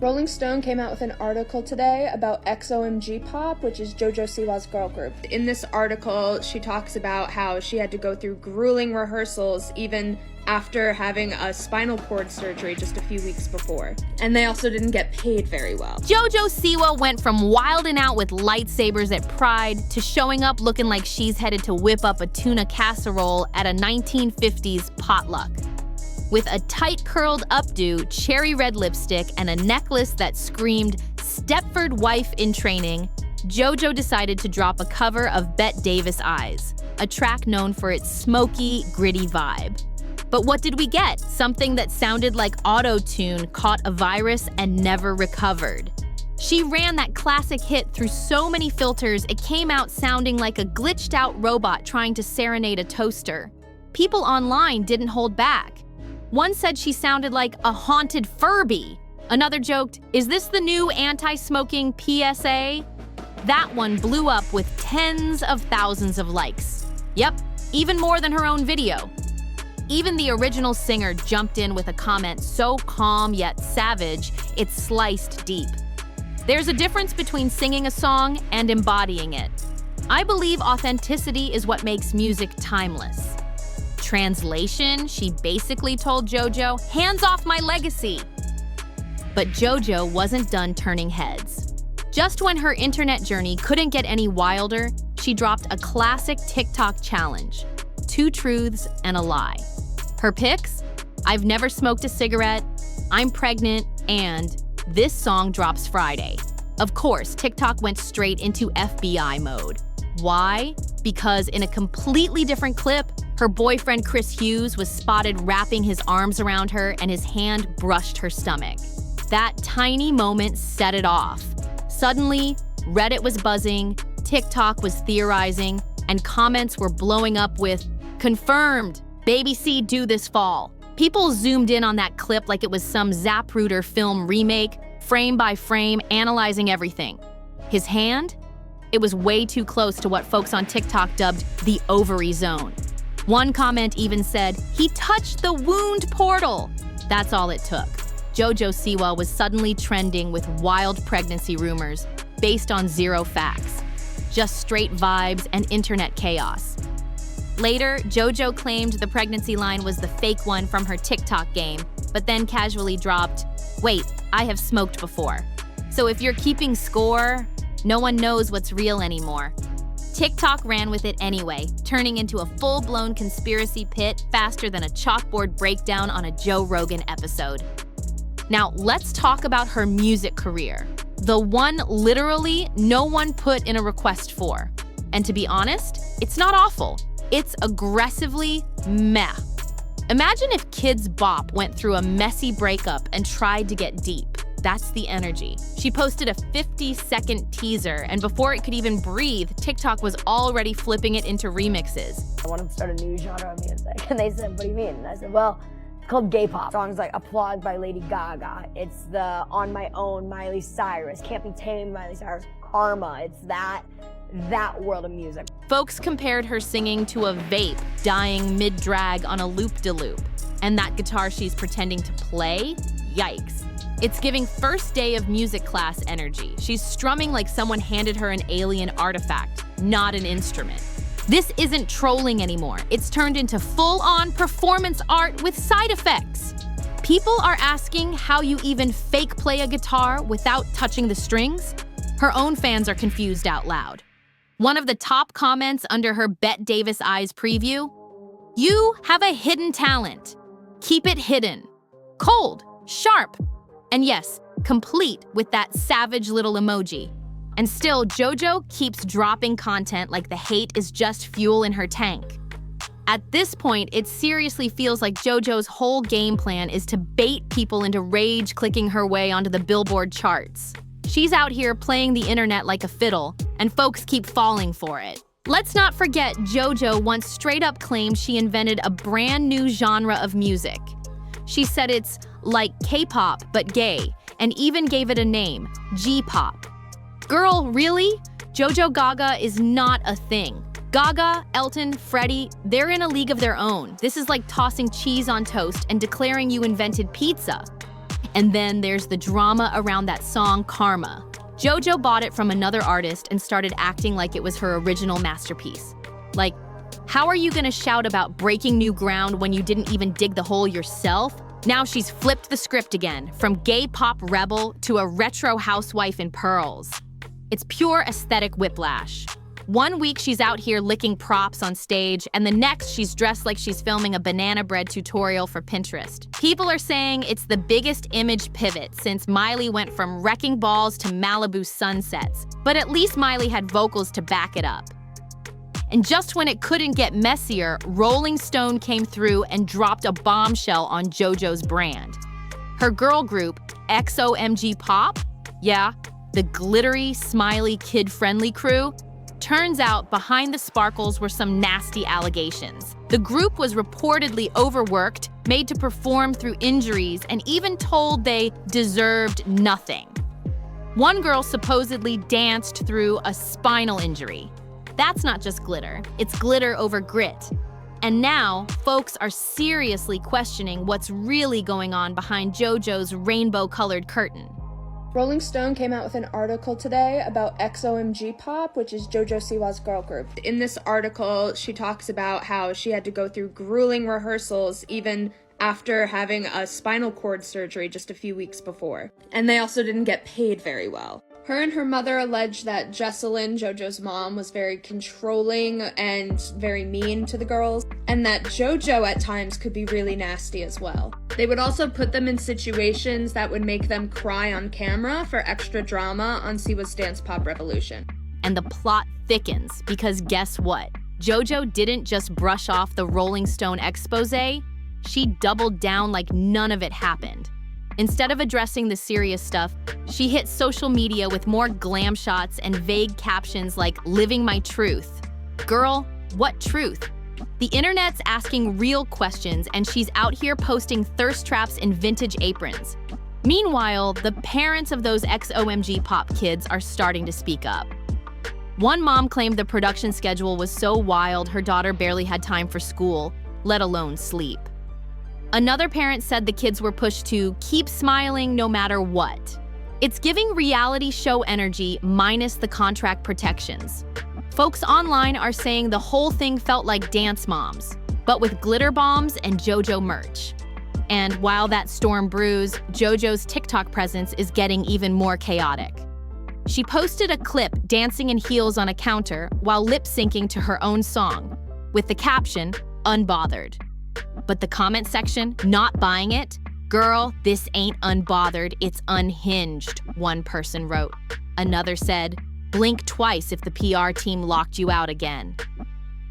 Rolling Stone came out with an article today about XOMG Pop, which is JoJo Siwa's girl group. In this article, she talks about how she had to go through grueling rehearsals even after having a spinal cord surgery just a few weeks before. And they also didn't get paid very well. JoJo Siwa went from wilding out with lightsabers at Pride to showing up looking like she's headed to whip up a tuna casserole at a 1950s potluck. With a tight curled updo, cherry red lipstick, and a necklace that screamed Stepford wife in training, JoJo decided to drop a cover of Bette Davis' Eyes, a track known for its smoky, gritty vibe. But what did we get? Something that sounded like auto-tune caught a virus and never recovered. She ran that classic hit through so many filters it came out sounding like a glitched-out robot trying to serenade a toaster. People online didn't hold back. One said she sounded like a haunted Furby. Another joked, "Is this the new anti-smoking PSA?" That one blew up with tens of thousands of likes. Yep, even more than her own video. Even the original singer jumped in with a comment so calm yet savage, it sliced deep. There's a difference between singing a song and embodying it. I believe authenticity is what makes music timeless. Translation, she basically told JoJo, "Hands off my legacy." But JoJo wasn't done turning heads. Just when her internet journey couldn't get any wilder, she dropped a classic TikTok challenge: 2 truths and a lie. Her picks? I've never smoked a cigarette, I'm pregnant, and this song drops Friday. Of course, TikTok went straight into FBI mode. Why? Because in a completely different clip, her boyfriend Chris Hughes was spotted wrapping his arms around her and his hand brushed her stomach. That tiny moment set it off. Suddenly, Reddit was buzzing, TikTok was theorizing, and comments were blowing up with, "Confirmed! Baby C due this fall." People zoomed in on that clip like it was some Zapruder film remake, frame by frame, analyzing everything. His hand? It was way too close to what folks on TikTok dubbed the ovary zone. One comment even said, "He touched the wound portal." That's all it took. JoJo Siwa was suddenly trending with wild pregnancy rumors based on zero facts. Just straight vibes and internet chaos. Later, JoJo claimed the pregnancy line was the fake one from her TikTok game, but then casually dropped, "Wait, I have smoked before." So if you're keeping score, no one knows what's real anymore. TikTok ran with it anyway, turning into a full-blown conspiracy pit faster than a chalkboard breakdown on a Joe Rogan episode. Now, let's talk about her music career. The one literally no one put in a request for. And to be honest, it's not awful. It's aggressively meh. Imagine if Kids Bop went through a messy breakup and tried to get deep. That's the energy. She posted a 50-second teaser, and before it could even breathe, TikTok was already flipping it into remixes. I want to start a new genre of music. And they said, "What do you mean?" And I said, "Well, it's called gay pop." Songs like Applaud by Lady Gaga. It's the On My Own Miley Cyrus. Can't Be Tamed Miley Cyrus. Karma. It's that world of music. Folks compared her singing to a vape dying mid-drag on a loop-de-loop. And that guitar she's pretending to play? Yikes. It's giving first day of music class energy. She's strumming like someone handed her an alien artifact, not an instrument. This isn't trolling anymore. It's turned into full-on performance art with side effects. People are asking how you even fake play a guitar without touching the strings. Her own fans are confused out loud. One of the top comments under her Bette Davis Eyes preview: "You have a hidden talent. Keep it hidden. Cold, sharp, and yes, complete with that savage little emoji." And still, JoJo keeps dropping content like the hate is just fuel in her tank. At this point, it seriously feels like JoJo's whole game plan is to bait people into rage-clicking her way onto the Billboard charts. She's out here playing the internet like a fiddle, and folks keep falling for it. Let's not forget JoJo once straight up claimed she invented a brand new genre of music. She said it's like K-pop but gay, and even gave it a name, G-pop. Girl, really? JoJo Gaga is not a thing. Gaga, Elton, Freddie, they're in a league of their own. This is like tossing cheese on toast and declaring you invented pizza. And then there's the drama around that song, Karma. JoJo bought it from another artist and started acting like it was her original masterpiece. Like, how are you gonna shout about breaking new ground when you didn't even dig the hole yourself? Now she's flipped the script again, from gay pop rebel to a retro housewife in pearls. It's pure aesthetic whiplash. One week she's out here licking props on stage, and the next she's dressed like she's filming a banana bread tutorial for Pinterest. People are saying it's the biggest image pivot since Miley went from wrecking balls to Malibu sunsets, but at least Miley had vocals to back it up. And just when it couldn't get messier, Rolling Stone came through and dropped a bombshell on JoJo's brand. Her girl group, XOMG Pop, yeah, the glittery, smiley, kid-friendly crew, turns out behind the sparkles were some nasty allegations. The group was reportedly overworked, made to perform through injuries, and even told they deserved nothing. One girl supposedly danced through a spinal injury. That's not just glitter, it's glitter over grit. And now, folks are seriously questioning what's really going on behind JoJo's rainbow-colored curtain. Rolling Stone came out with an article today about XOMG Pop, which is JoJo Siwa's girl group. In this article, she talks about how she had to go through grueling rehearsals even after having a spinal cord surgery just a few weeks before. And they also didn't get paid very well. Her and her mother alleged that Jesselyn, JoJo's mom, was very controlling and very mean to the girls, and that JoJo at times could be really nasty as well. They would also put them in situations that would make them cry on camera for extra drama on Siwa's Dance Pop Revolution. And the plot thickens because guess what? JoJo didn't just brush off the Rolling Stone expose, she doubled down like none of it happened. Instead of addressing the serious stuff, she hit social media with more glam shots and vague captions like "living my truth." Girl, what truth? The internet's asking real questions, and she's out here posting thirst traps in vintage aprons. Meanwhile, the parents of those XOMG Pop kids are starting to speak up. One mom claimed the production schedule was so wild her daughter barely had time for school, let alone sleep. Another parent said the kids were pushed to keep smiling no matter what. It's giving reality show energy minus the contract protections. Folks online are saying the whole thing felt like Dance Moms, but with glitter bombs and JoJo merch. And while that storm brews, JoJo's TikTok presence is getting even more chaotic. She posted a clip dancing in heels on a counter while lip-syncing to her own song, with the caption, "Unbothered." But the comment section, not buying it? "Girl, this ain't unbothered, it's unhinged," one person wrote. Another said, "Blink twice if the PR team locked you out again."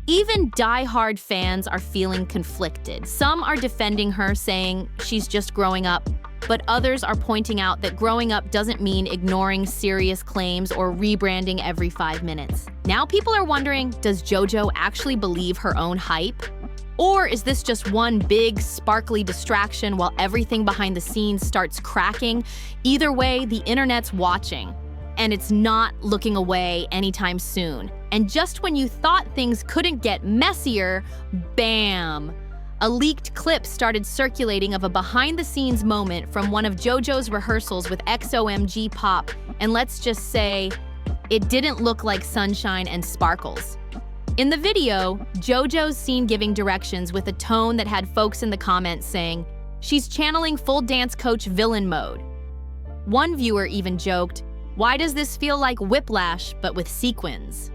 Even die-hard fans are feeling conflicted. Some are defending her, saying she's just growing up, but others are pointing out that growing up doesn't mean ignoring serious claims or rebranding every 5 minutes. Now people are wondering, does JoJo actually believe her own hype? Or is this just one big, sparkly distraction while everything behind the scenes starts cracking? Either way, the internet's watching, and it's not looking away anytime soon. And just when you thought things couldn't get messier, bam! A leaked clip started circulating of a behind-the-scenes moment from one of JoJo's rehearsals with XOMG Pop, and let's just say, it didn't look like sunshine and sparkles. In the video, JoJo's seen giving directions with a tone that had folks in the comments saying, she's channeling full dance coach villain mode. One viewer even joked, "Why does this feel like Whiplash, but with sequins?"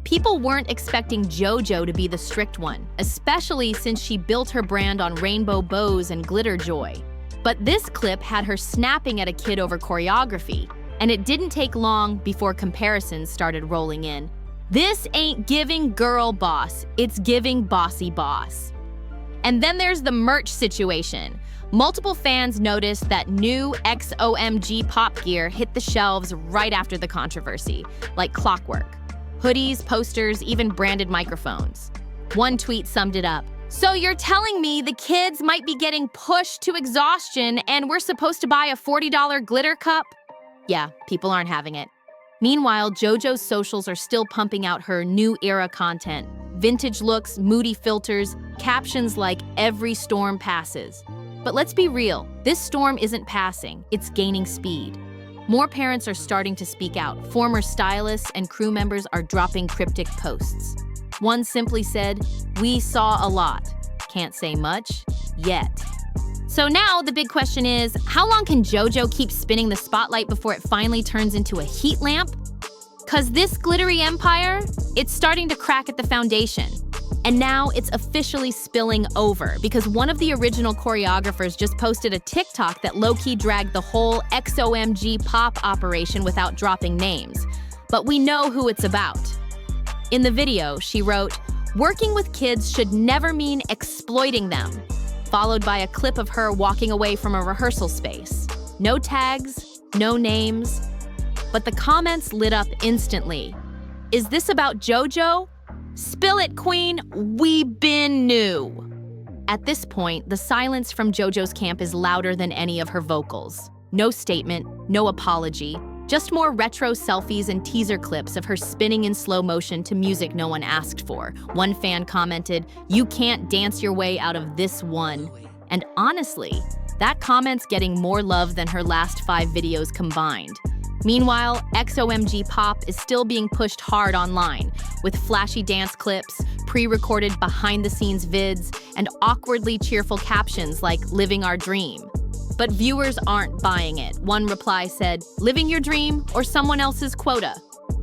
People weren't expecting JoJo to be the strict one, especially since she built her brand on rainbow bows and glitter joy. But this clip had her snapping at a kid over choreography, and it didn't take long before comparisons started rolling in. This ain't giving girl boss, it's giving bossy boss. And then there's the merch situation. Multiple fans noticed that new XOMG Pop gear hit the shelves right after the controversy, like clockwork. Hoodies, posters, even branded microphones. One tweet summed it up. "So you're telling me the kids might be getting pushed to exhaustion and we're supposed to buy a $40 glitter cup?" Yeah, people aren't having it. Meanwhile, JoJo's socials are still pumping out her new era content. Vintage looks, moody filters, captions like "every storm passes." But let's be real, this storm isn't passing, it's gaining speed. More parents are starting to speak out. Former stylists and crew members are dropping cryptic posts. One simply said, "We saw a lot. Can't say much yet." So now the big question is, how long can JoJo keep spinning the spotlight before it finally turns into a heat lamp? 'Cause this glittery empire, it's starting to crack at the foundation. And now it's officially spilling over because one of the original choreographers just posted a TikTok that low-key dragged the whole XOMG Pop operation without dropping names. But we know who it's about. In the video, she wrote, "Working with kids should never mean exploiting them," followed by a clip of her walking away from a rehearsal space. No tags, no names, but the comments lit up instantly. Is this about JoJo? Spill it, queen, we been new. At this point, the silence from JoJo's camp is louder than any of her vocals. No statement, no apology, just more retro selfies and teaser clips of her spinning in slow motion to music no one asked for. One fan commented, "You can't dance your way out of this one." And honestly, that comment's getting more love than her last 5 videos combined. Meanwhile, XOMG Pop is still being pushed hard online, with flashy dance clips, pre-recorded behind-the-scenes vids, and awkwardly cheerful captions like "Living our dream." But viewers aren't buying it. One reply said, "Living your dream or someone else's quota."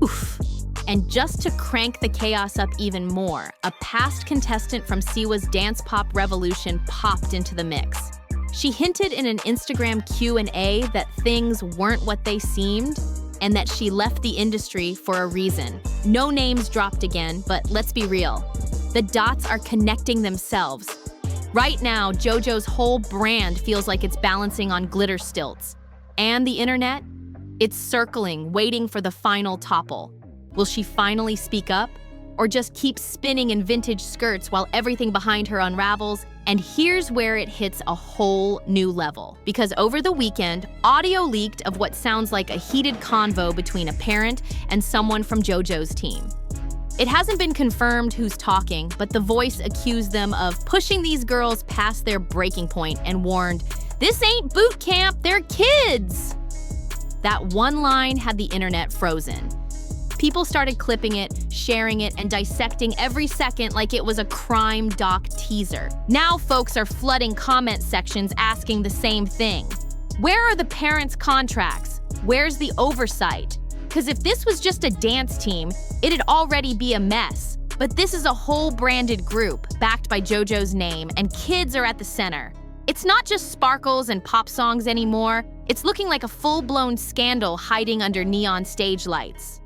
Oof. And just to crank the chaos up even more, a past contestant from Siwa's Dance Pop revolution popped into the mix. She hinted in an Instagram Q&A that things weren't what they seemed and that she left the industry for a reason. No names dropped again, but let's be real. The dots are connecting themselves. Right now, JoJo's whole brand feels like it's balancing on glitter stilts. And the internet? It's circling, waiting for the final topple. Will she finally speak up? Or just keep spinning in vintage skirts while everything behind her unravels? And here's where it hits a whole new level. Because over the weekend, audio leaked of what sounds like a heated convo between a parent and someone from JoJo's team. It hasn't been confirmed who's talking, but the voice accused them of pushing these girls past their breaking point and warned, "This ain't boot camp, they're kids." That one line had the internet frozen. People started clipping it, sharing it, and dissecting every second like it was a crime doc teaser. Now folks are flooding comment sections asking the same thing. Where are the parents' contracts? Where's the oversight? Because if this was just a dance team, it'd already be a mess. But this is a whole branded group, backed by JoJo's name, and kids are at the center. It's not just sparkles and pop songs anymore. It's looking like a full-blown scandal hiding under neon stage lights.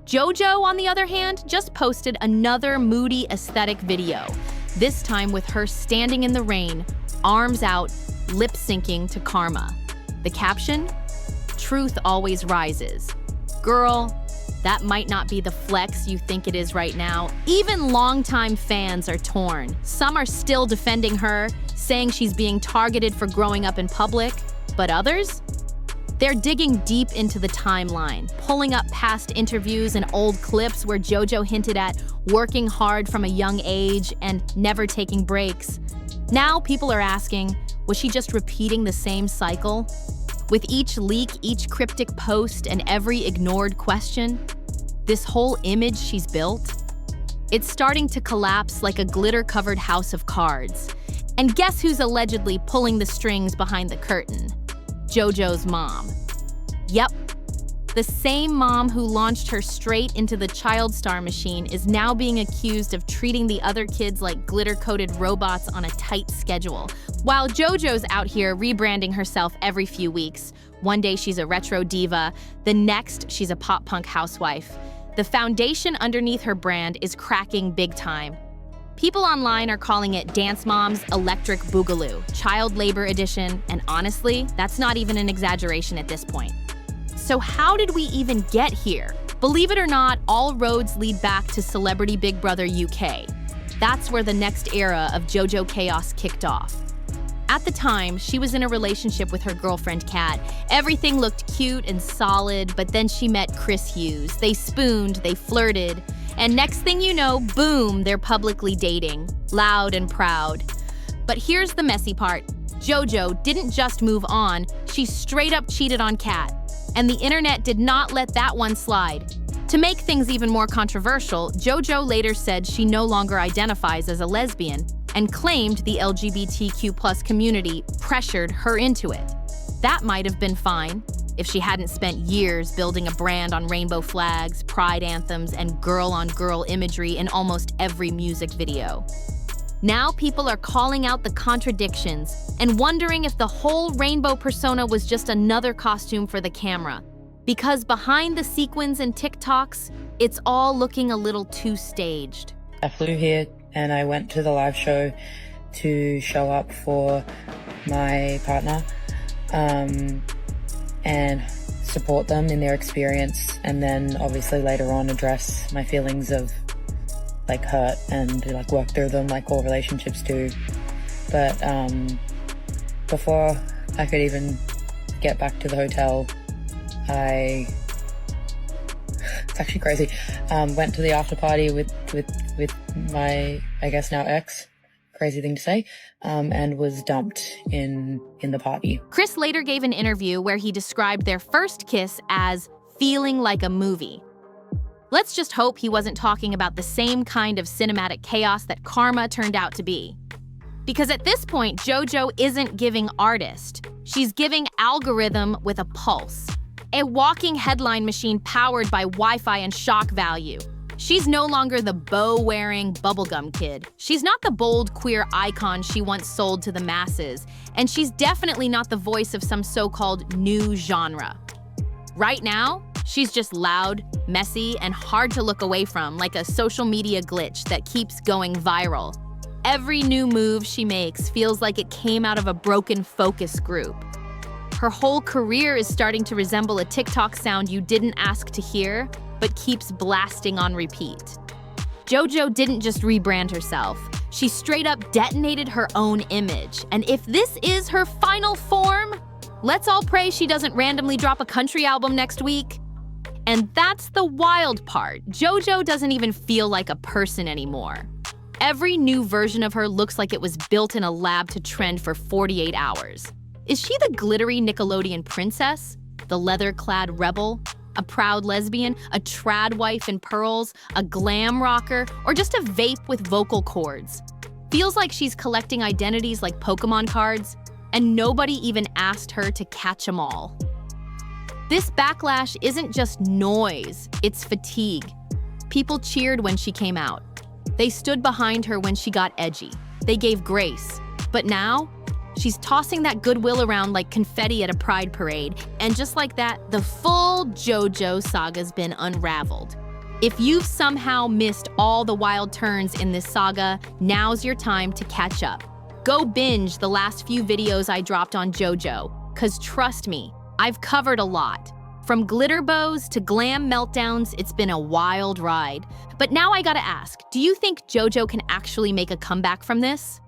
JoJo, on the other hand, just posted another moody aesthetic video, this time with her standing in the rain, arms out, lip-syncing to Karma. The caption? "Truth always rises." Girl, that might not be the flex you think it is right now. Even longtime fans are torn. Some are still defending her, saying she's being targeted for growing up in public, but others? They're digging deep into the timeline, pulling up past interviews and old clips where JoJo hinted at working hard from a young age and never taking breaks. Now people are asking, was she just repeating the same cycle? With each leak, each cryptic post, and every ignored question, this whole image she's built, it's starting to collapse like a glitter-covered house of cards. And guess who's allegedly pulling the strings behind the curtain? JoJo's mom. Yep, the same mom who launched her straight into the child star machine is now being accused of treating the other kids like glitter-coated robots on a tight schedule. While JoJo's out here rebranding herself every few weeks, one day she's a retro diva, the next she's a pop-punk housewife. The foundation underneath her brand is cracking big time. People online are calling it Dance Mom's Electric Boogaloo, Child Labor Edition, and honestly, that's not even an exaggeration at this point. So how did we even get here? Believe it or not, all roads lead back to Celebrity Big Brother UK. That's where the next era of JoJo chaos kicked off. At the time, she was in a relationship with her girlfriend, Kat. Everything looked cute and solid, but then she met Chris Hughes. They spooned, they flirted, and next thing you know, boom, they're publicly dating, loud and proud. But here's the messy part. JoJo didn't just move on, she straight up cheated on Kat. And the internet did not let that one slide. To make things even more controversial, JoJo later said she no longer identifies as a lesbian and claimed the LGBTQ+ community pressured her into it. That might have been fine if she hadn't spent years building a brand on rainbow flags, pride anthems, and girl-on-girl imagery in almost every music video. Now people are calling out the contradictions and wondering if the whole rainbow persona was just another costume for the camera. Because behind the sequins and TikToks, it's all looking a little too staged. I flew here and I went to the live show to show up for my partner and support them in their experience, and then obviously later on address my feelings of like hurt and like work through them like all relationships do. But before I could even get back to the hotel, it's actually crazy, went to the after party with my, I guess now ex, crazy thing to say, and was dumped in the party. Chris later gave an interview where he described their first kiss as feeling like a movie. Let's just hope he wasn't talking about the same kind of cinematic chaos that Karma turned out to be. Because at this point, JoJo isn't giving artist, she's giving algorithm with a pulse. A walking headline machine powered by Wi-Fi and shock value. She's no longer the bow-wearing bubblegum kid. She's not the bold queer icon she once sold to the masses. And she's definitely not the voice of some so-called new genre. Right now, she's just loud, messy, and hard to look away from, like a social media glitch that keeps going viral. Every new move she makes feels like it came out of a broken focus group. Her whole career is starting to resemble a TikTok sound you didn't ask to hear, but keeps blasting on repeat. JoJo didn't just rebrand herself. She straight up detonated her own image. And if this is her final form, let's all pray she doesn't randomly drop a country album next week. And that's the wild part. JoJo doesn't even feel like a person anymore. Every new version of her looks like it was built in a lab to trend for 48 hours. Is she the glittery Nickelodeon princess? The leather-clad rebel? A proud lesbian? A trad wife in pearls? A glam rocker? Or just a vape with vocal cords? Feels like she's collecting identities like Pokemon cards, and nobody even asked her to catch them all. This backlash isn't just noise, it's fatigue. People cheered when she came out. They stood behind her when she got edgy. They gave grace. But now, she's tossing that goodwill around like confetti at a pride parade, and just like that, the full JoJo saga's been unraveled. If you've somehow missed all the wild turns in this saga, now's your time to catch up. Go binge the last few videos I dropped on JoJo, 'cause trust me, I've covered a lot. From glitter bows to glam meltdowns, it's been a wild ride. But now I gotta ask, do you think JoJo can actually make a comeback from this?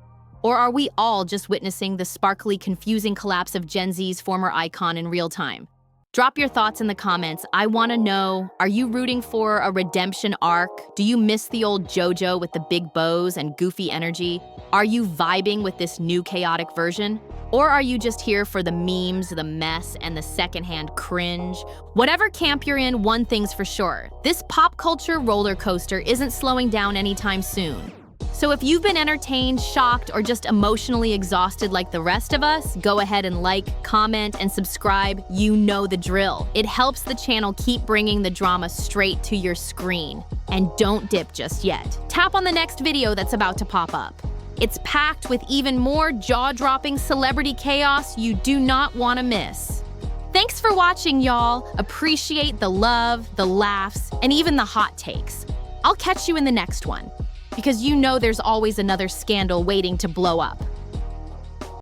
Or are we all just witnessing the sparkly, confusing collapse of Gen Z's former icon in real time? Drop your thoughts in the comments. I wanna know, are you rooting for a redemption arc? Do you miss the old JoJo with the big bows and goofy energy? Are you vibing with this new chaotic version? Or are you just here for the memes, the mess, and the secondhand cringe? Whatever camp you're in, one thing's for sure. This pop culture roller coaster isn't slowing down anytime soon. So if you've been entertained, shocked, or just emotionally exhausted like the rest of us, go ahead and like, comment, and subscribe. You know the drill. It helps the channel keep bringing the drama straight to your screen. And don't dip just yet. Tap on the next video that's about to pop up. It's packed with even more jaw-dropping celebrity chaos you do not want to miss. Thanks for watching, y'all. Appreciate the love, the laughs, and even the hot takes. I'll catch you in the next one, because you know there's always another scandal waiting to blow up.